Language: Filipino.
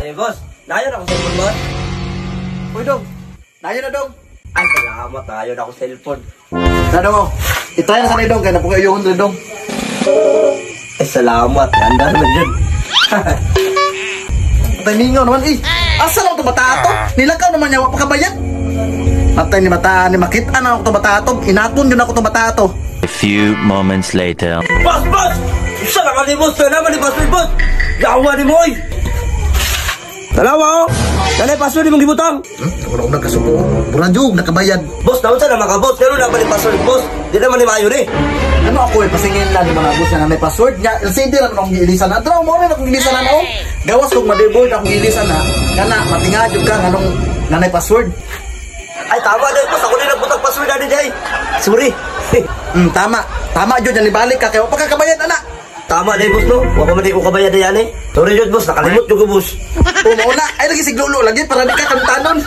Ay, boss. Nayon ako cellphone, boss. Uy, Dong. Nayon na, Dong. Ay, salamat. Nayon ako cellphone. Na, Dong, oh. Itayan sa ni Dong, kaya napukayoon rin, Dong. Ay, salamat. Ganda naman yun. Patay ningaw naman, eh. Asa lang ito bata ito? Nilakaw naman niya, wapakabayan. Patay ni bata, ni makita na ako ito bata ito. Inakon yun ako ito bata ito. A few moments later. Boss, boss! Isa naman ni boss. Kaya naman ni password, boss. Gawa ni Moy. Dalawa, oh. Dali, password ni mong gibutang. Ako na nagkasupo. Buranjog, nakabayad. Boss, daon sa naman ka, boss. Pero naman ni password, boss. Di naman ni Mayo ni. Ano ako eh, pasingin lang yung mga boss na may password niya. LCD lang akong giilisan na. Draw mo rin akong giilisan na noong. Gawas kong motherboard akong giilisan na. Kana, matingad ka anong nanay password. Ay, tama din. Boss, ako din nagbutang password na din, Jay. Sorry. Tama. Tama, Jod. Yan, ibalik ka. Kaya pagkakabayad, anak. Tama din, boss, no? Huwag pa man di ko kabayad na yan, eh. Sorry, Jod, boss. Nakalimot yung ko, boss. Mauna. Ay, lagi siglulo. Lagi para di ka kantanon.